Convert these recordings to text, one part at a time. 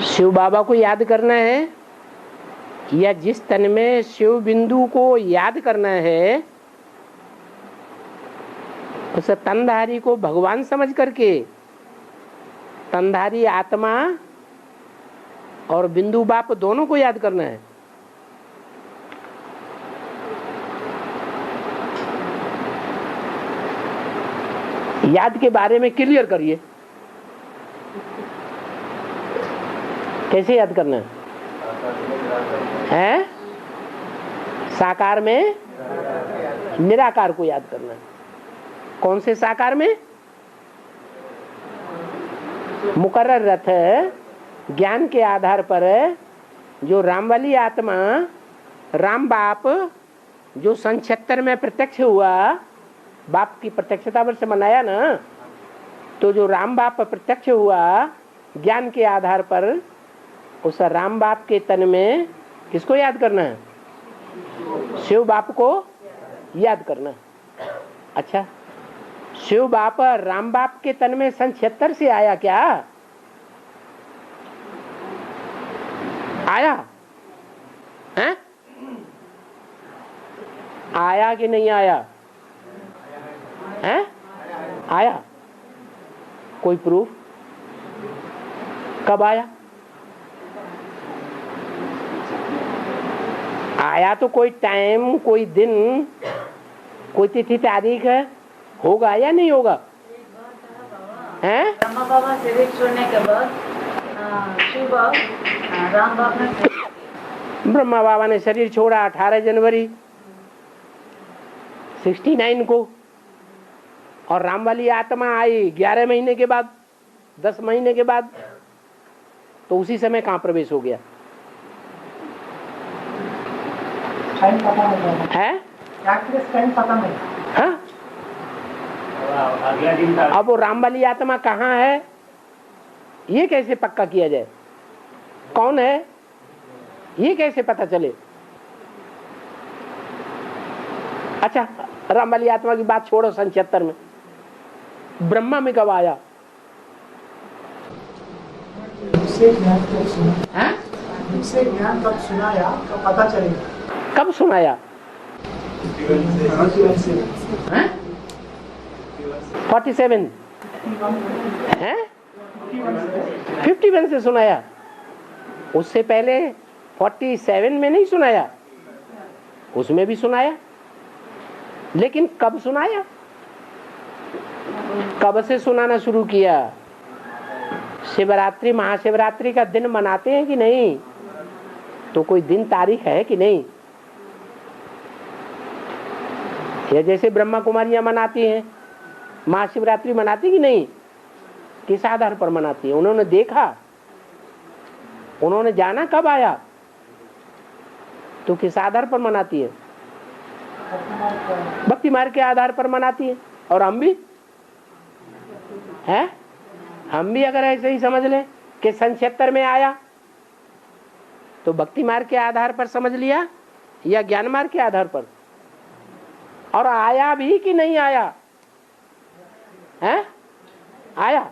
शिव बाबा को याद करना है या जिस तन में शिव बिंदु को याद करना है उस तनधारी को भगवान समझ करके तनधारी आत्मा और बिंदु बाप दोनों को याद करना है। याद के बारे में क्लियर करिए, कैसे याद करना है? साकार में निराकार को याद करना है। कौन से साकार में? मुकर्रर रथ ज्ञान के आधार पर जो राम वाली आत्मा राम बाप जो सन 76 में प्रत्यक्ष हुआ, बाप की प्रत्यक्षता वर्ष मनाया ना, तो जो राम बाप प्रत्यक्ष हुआ ज्ञान के आधार पर उस राम बाप के तन में किसको याद करना है? शिव बाप को याद करना। अच्छा, शिव बाप राम बाप के तन में सन 76 से आया क्या? आया है? आया कि नहीं आया है? आया। कोई प्रूफ? कब आया? आया तो कोई टाइम, कोई दिन, कोई तिथि तारीख है, होगा या नहीं होगा? हैं? ब्रह्मा बाबा शरीर छोड़ने के बाद शिव राम बाबा ने ब्रह्मा बाबा ने शरीर छोड़ा 18 जनवरी 69 को, और राम वाली आत्मा आई 11 महीने के बाद, 10 महीने के बाद। तो उसी समय कहाँ प्रवेश हो गया है? हाँ? अब वो राम वाली आत्मा कहाँ है ये कैसे पक्का किया जाए? कौन है ये कैसे पता चले? अच्छा, राम वाली आत्मा की बात छोड़ो, सन 76 में ब्रह्मा में कब आया? ज्ञान कब सुनाया तो पता चलेगा। कब सुनाया? 47 है? 51 से सुनाया। उससे पहले 47 में नहीं सुनाया, उसमें भी सुनाया, लेकिन कब सुनाया? कब से सुनाना शुरू किया? शिवरात्रि महाशिवरात्रि का दिन मनाते हैं कि नहीं? तो कोई दिन तारीख है कि नहीं? या जैसे ब्रह्मा कुमारियां मनाती हैं महाशिवरात्रि मनाती कि नहीं? किस आधार पर मनाती है? उन्होंने देखा, उन्होंने जाना कब आया, तो किस आधार पर मनाती है? भक्ति मार्ग के आधार पर मनाती है। और हम भी हैं, हम भी अगर ऐसे ही समझ लें कि सन 76 में आया तो भक्ति मार्ग के आधार पर समझ लिया या ज्ञान मार्ग के आधार पर? और आया भी कि नहीं आया है? आया।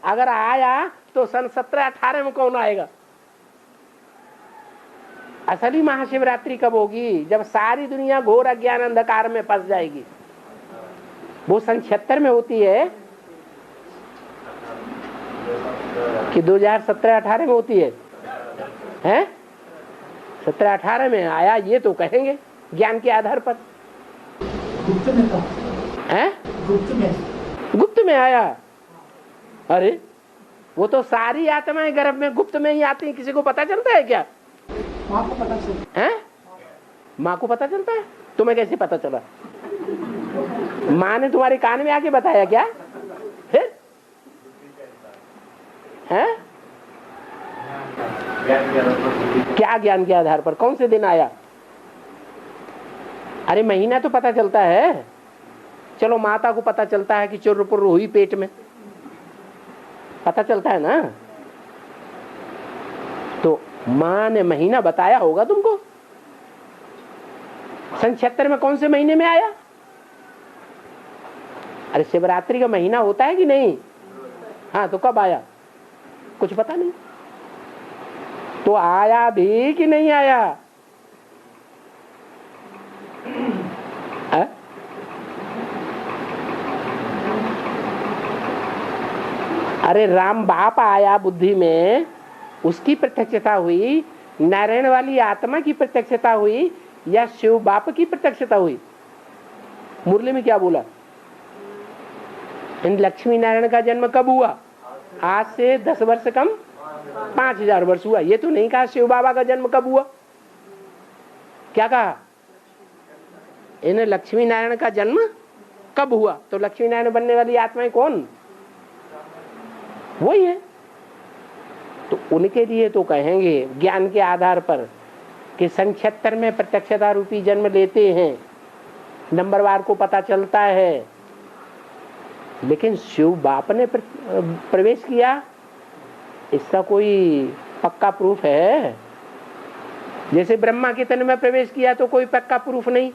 अगर आया तो सन 17-18 में कौन आएगा? असली महाशिवरात्रि कब होगी? जब सारी दुनिया घोर अज्ञान अंधकार में फंस जाएगी। वो सन 76 में होती है कि 2017-18 में होती है? हैं? 17-18 में आया ये तो कहेंगे ज्ञान के आधार पर। गुप्त में था। हैं? गुप्त में आया। अरे वो तो सारी आत्माएं गर्भ में गुप्त में ही आती हैं, किसी को पता चलता है क्या? माँ को पता चलता है? माँ को पता चलता है? तुम्हें कैसे पता चला? माँ ने तुम्हारे कान में आके बताया क्या? फिर हैं? क्या ज्ञान के आधार पर? कौन से दिन आया? अरे महीना तो पता चलता है। चलो माता को पता चलता है कि चुर्र हुई पेट में, पता चलता है ना। तो माँ ने महीना बताया होगा तुमको। सन 76 में कौन से महीने में आया? अरे शिवरात्रि का महीना होता है कि नहीं? हाँ, तो कब आया? कुछ पता नहीं। तो आया भी कि नहीं आया? अरे राम बाप आया बुद्धि में, उसकी प्रत्यक्षता हुई, नारायण वाली आत्मा की प्रत्यक्षता हुई, या शिव बाप की प्रत्यक्षता हुई? मुरली में क्या बोला? इन लक्ष्मी नारायण का जन्म कब हुआ? आज से 10 वर्ष कम 5000 वर्ष हुआ। ये तो नहीं कहा शिव बाबा का जन्म कब हुआ। क्या कहा? इन लक्ष्मी नारायण का जन्म कब हुआ? तो लक्ष्मी नारायण बनने वाली आत्माएं कौन? वही है। तो उनके लिए तो कहेंगे ज्ञान के आधार पर कि सन 76 में प्रत्यक्षता रूपी जन्म लेते हैं, नंबरवार को पता चलता है। लेकिन शिव बाप ने प्रवेश किया, इसका कोई पक्का प्रूफ है? जैसे ब्रह्मा के तन में प्रवेश किया तो कोई पक्का प्रूफ नहीं,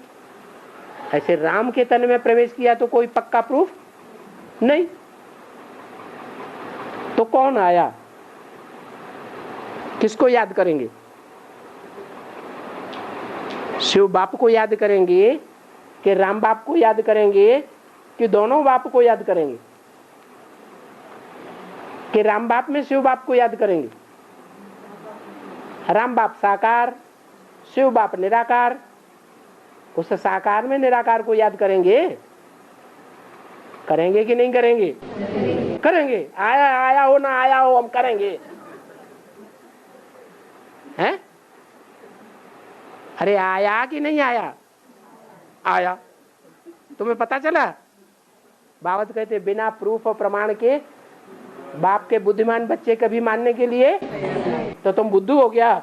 ऐसे राम के तन में प्रवेश किया तो कोई पक्का प्रूफ नहीं। तो कौन आया? किसको याद करेंगे? शिव बाप को याद करेंगे कि राम बाप को याद करेंगे कि दोनों बाप को याद करेंगे? कि राम बाप में शिव बाप को याद करेंगे? राम बाप साकार, शिव बाप निराकार, उस साकार में निराकार को याद करेंगे? करेंगे कि नहीं करेंगे? करेंगे। आया आया हो ना आया हो, हम करेंगे। हैं? अरे आया कि नहीं आया? आया। तुम्हें पता चला? बाबा तो कहते बिना प्रूफ और प्रमाण के बाप के बुद्धिमान बच्चे कभी मानने के लिए, तो तुम बुद्धू हो गया।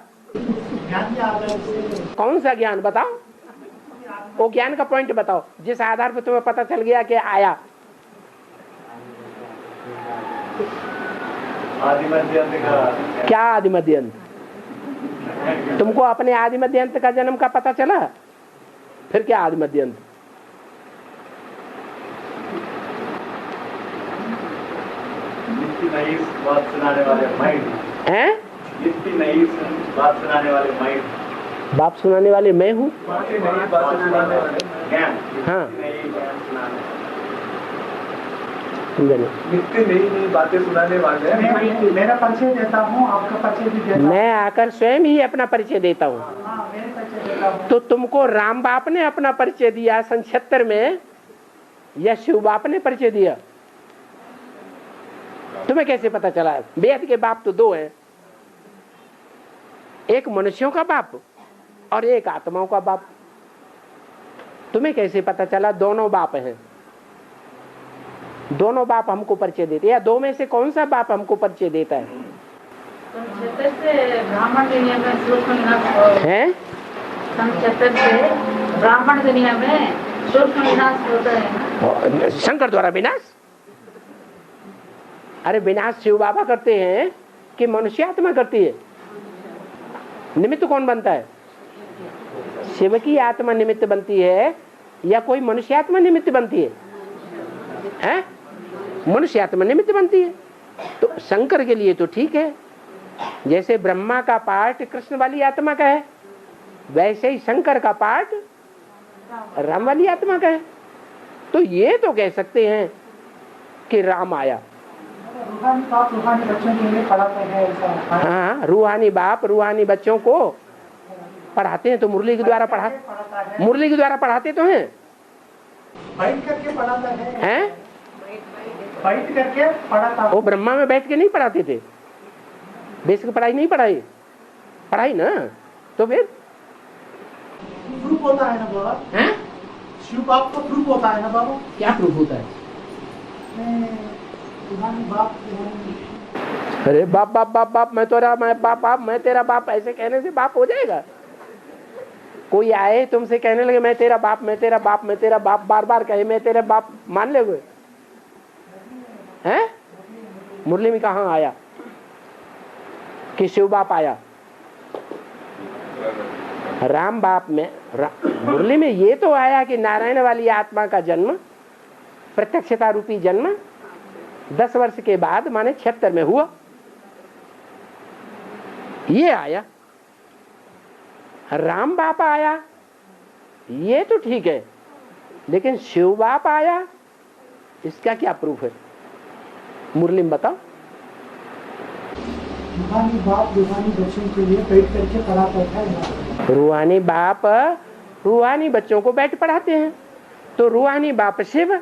कौन सा ज्ञान बताओ? वो ज्ञान का पॉइंट बताओ जिस आधार पर तुम्हें पता चल गया कि आया। आदि मध्य अंत का क्या आदि मध्य अंत? तुमको अपने आदि मध्य अंत का जन्म का पता चला? फिर क्या आदि मध्य अंत? नई बात सुनाने वाले माइंड हैं? इतनी नई बात सुनाने वाले माइंड, बाप सुनाने वाले मैं हूँ। नई बात सुनाने वाले ज्ञान, हाँ, नई ज्ञान सुनाने, इतनी नई नई बातें सुनाने वाले। मेरा परिचय देता हूँ, आपका परिचय भी देता हूँ। मैं आकर स्वयं ही अपना परिचय देता हूँ। हाँ, मेरे परिचय देता हूँ। तो तुमको राम बाप ने अपना परिचय दिया सन 76 में, या शिव बाप ने परिचय दिया? तुम्हें कैसे पता चला? वेद के बाप तो दो हैं, एक मनुष्यों का बाप और एक आत्माओं का बाप। तुम्हें कैसे पता चला दोनों बाप हैं? दोनों बाप हमको परिचय देते हैं, या दो में से कौन सा बाप हमको परिचय देता है? ब्राह्मण दुनिया में सूक्ष्म हैं? से ब्राह्मण दुनिया में सूक्ष्म विनाश होता है। शंकर द्वारा विनाश? अरे विनाश शिव बाबा करते हैं कि मनुष्य आत्मा करती है? निमित्त कौन बनता है? शिव की आत्मा निमित्त बनती है या कोई मनुष्य आत्मा निमित्त बनती है? हैं? मनुष्य आत्मा निमित्त बनती है। तो शंकर के लिए तो ठीक है, जैसे ब्रह्मा का पार्ट कृष्ण वाली आत्मा का है, वैसे ही शंकर का पार्ट राम वाली आत्मा का है। तो ये तो कह सकते हैं कि राम आया। रूहानी बाप रूहानी बच्चों के लिए पढ़ाते हैं ऐसा। हाँ, रूहानी बाप रूहानी बच्चों को पढ़ाते हैं। तो मुरली के द्वारा मुरली के द्वारा पढ़ाते तो हैं। बैठ करके पढ़ाता है। हैं? बैठ करके पढ़ाता। वो ब्रह्मा में बैठ के नहीं पढ़ाते थे? बेसिक पढ़ाई नहीं पढ़ाई ना? तो फिर प्रूफ होता है ना बाबा? हैं? शिव बाप का प्रूफ होता है ना बाबा? क्या प्रूफ होता है? रूहानी बाप अरे बाप बाप बाप बाप मैं बाप मैं तेरा बाप, ऐसे कहने से बाप हो जाएगा? कोई आए तुमसे कहने लगे मैं तेरा बाप मैं तेरा बाप मैं तेरा बाप, बार बार कहे मैं तेरा बाप, मान लोगे? हैं? मुरली में कहाँ आया कि शिव बाप आया? राम बाप में मुरली में ये तो आया कि नारायण वाली आत्मा का जन्म, प्रत्यक्षता रूपी जन्म 10 वर्ष के बाद माने 76 में हुआ। ये आया, राम बाप आया, ये तो ठीक है, लेकिन शिव बाप आया, इसका क्या प्रूफ है? मुरली में बताओ। रूहानी बाप रूहानी बच्चों के लिए बैठ करके पढ़ाता था। रूहानी बाप रूहानी बच्चों को बैठ पढ़ाते हैं। तो रूहानी बाप शिव,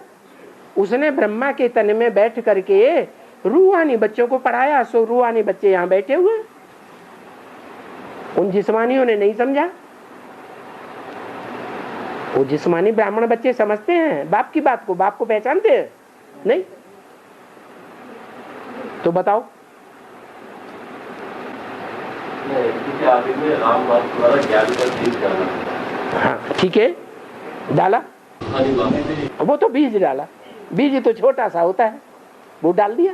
उसने ब्रह्मा के तन में बैठ करके रूहानी बच्चों को पढ़ाया, सो रूहानी बच्चे यहाँ बैठे हुए। उन जिस्मानियों ने नहीं समझा। वो जिस्मानी ब्राह्मण बच्चे समझते हैं बाप की बात को, बाप को पहचानते हैं नहीं? तो बताओ। हाँ ठीक है, डाला, वो तो बीज डाला, बीज तो छोटा सा होता है, वो डाल दिया।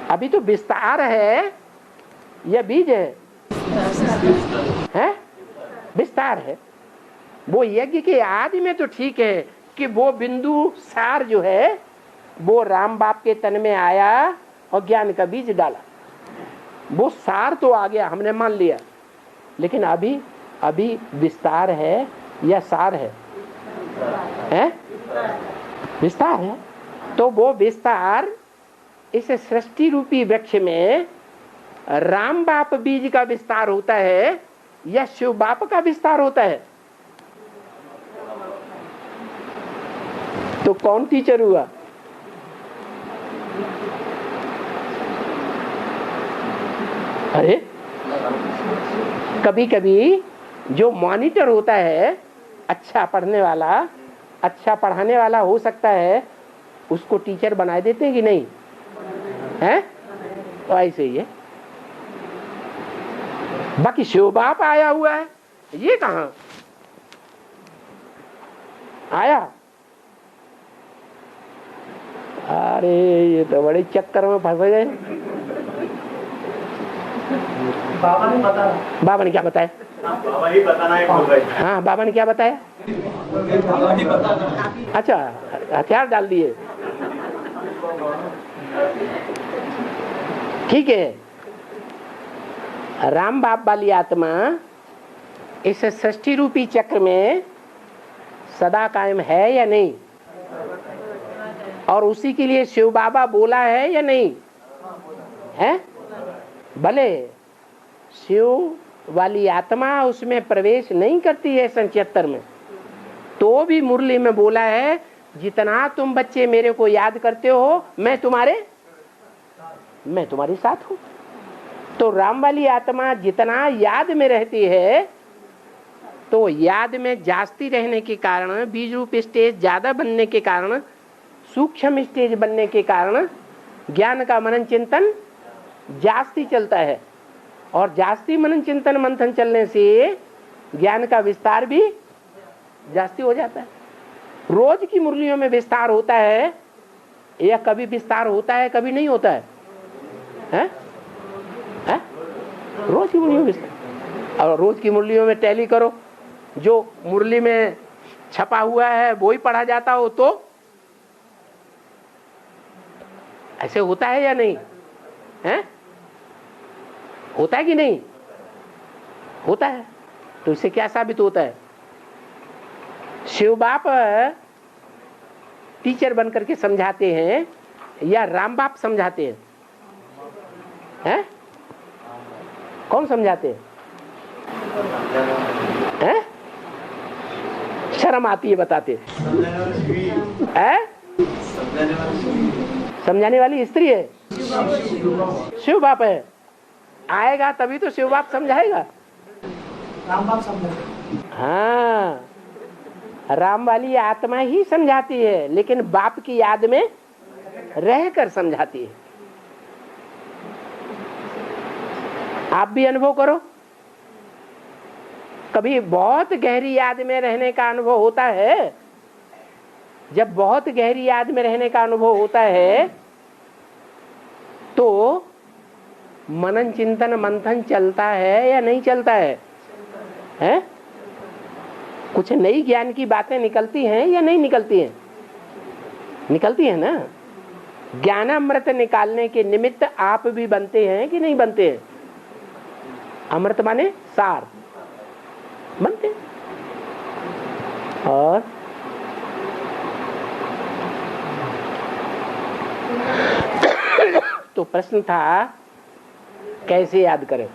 अभी तो विस्तार है या बीज है? हैं? विस्तार है। वो यज्ञ के आदि में तो ठीक है कि वो बिंदु सार जो है वो राम बाप के तन में आया और ज्ञान का बीज डाला, वो सार तो आ गया, हमने मान लिया। लेकिन अभी अभी विस्तार है या सार है? हैं? विस्तार है। तो वो विस्तार इस सृष्टि रूपी वृक्ष में राम बाप बीज का विस्तार होता है या शिव बाप का विस्तार होता है? तो कौन टीचर हुआ? अरे कभी कभी जो मॉनिटर होता है, अच्छा पढ़ने वाला, अच्छा पढ़ाने वाला हो सकता है, उसको टीचर बना देते हैं कि नहीं है? तो ऐसे ही है। बाकी शिव बाप आया हुआ है, ये कहाँ आया? अरे ये तो बड़े चक्कर में फंस गए। बाबा ने बताया। बाबा ने क्या बताया? बाबा ही बताना है बोल रहे। हाँ, बाबा ने क्या बताया? अच्छा, हथियार डाल दिए। ठीक है, राम बाप वाली आत्मा इस सृष्टि रूपी चक्र में सदा कायम है या नहीं? और उसी के लिए शिव बाबा बोला है या नहीं है? भले शिव वाली आत्मा उसमें प्रवेश नहीं करती है 77 में, तो भी मुरली में बोला है, जितना तुम बच्चे मेरे को याद करते हो मैं तुम्हारे साथ हूं। तो राम वाली आत्मा जितना याद में रहती है, तो याद में जास्ती रहने के कारण, बीज रूप स्टेज ज्यादा बनने के कारण, सूक्ष्म स्टेज बनने के कारण ज्ञान का मनन चिंतन जास्ती चलता है। और जास्ती मनन चिंतन मंथन चलने से ज्ञान का विस्तार भी जास्ती हो जाता है। रोज की मुरलियों में विस्तार होता है या कभी विस्तार होता है, कभी नहीं होता है? हैं? हैं? रोज की मुरलियों में विस्तार। और रोज की मुरलियों में टैली करो, जो मुरली में छपा हुआ है वो ही पढ़ा जाता हो, तो ऐसे होता है या नहीं है? होता है कि नहीं होता है? तो इससे क्या साबित होता है? शिव बाप टीचर बन करके समझाते हैं या राम बाप समझाते हैं? हैं? कौन समझाते हैं? हैं? शर्म आती है बताते हैं? समझाने वाली स्त्री है, शिव बाप है। आएगा तभी तो शिव बाप समझाएगा। राम बाप समझाएगा। हाँ, राम वाली आत्मा ही समझाती है, लेकिन बाप की याद में रहकर समझाती है। आप भी अनुभव करो, कभी बहुत गहरी याद में रहने का अनुभव होता है। जब बहुत गहरी याद में रहने का अनुभव होता है तो मनन चिंतन मंथन चलता है या नहीं चलता है? हैं? कुछ नई ज्ञान की बातें निकलती हैं या नहीं निकलती हैं? निकलती है ना। ज्ञानामृत निकालने के निमित्त आप भी बनते हैं कि नहीं बनते हैं? अमृत माने सार बनते। और तो प्रश्न था कैसे याद करें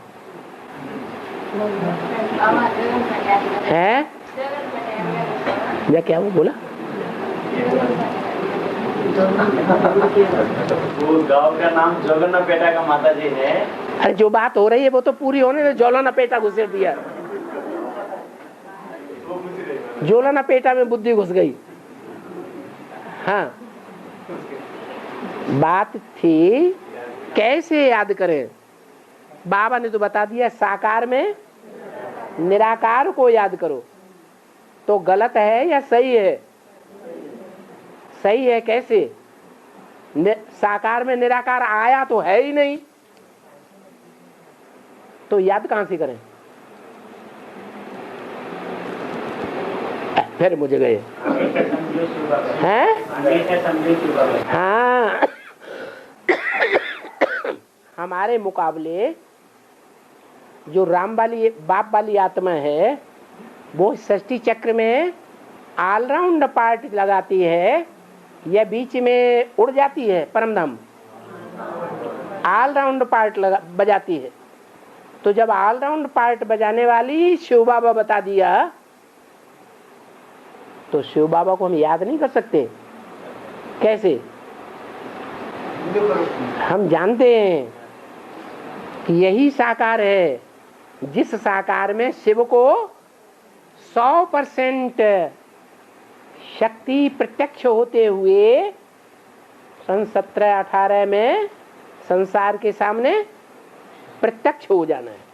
है या क्या वो बोला? वो गांव का नाम जोगन्नापेटा का माता जी है। अरे जो बात हो रही है वो तो पूरी होने दे। जोलाना पेटा घुसेड़ दिया, जोलाना पेटा में बुद्धि घुस गई। हाँ, बात थी कैसे याद करें। बाबा ने तो बता दिया साकार में निराकार को याद करो। तो गलत है या सही है? सही है। कैसे? साकार में निराकार आया तो है ही नहीं, तो याद कहां से करें? फिर मुझे गए हैं। हाँ हमारे मुकाबले जो राम वाली बाप वाली आत्मा है वो षष्ठी चक्र में ऑलराउंड पार्ट लगाती है या बीच में उड़ जाती है? परमधाम ऑलराउंड पार्ट बजाती है। तो जब ऑलराउंड पार्ट बजाने वाली शिव बाबा बता दिया तो शिव बाबा को हम याद नहीं कर सकते? कैसे? हम जानते हैं कि यही साकार है जिस साकार में शिव को 100% शक्ति प्रत्यक्ष होते हुए सन 17-18 में संसार के सामने प्रत्यक्ष हो जाना है।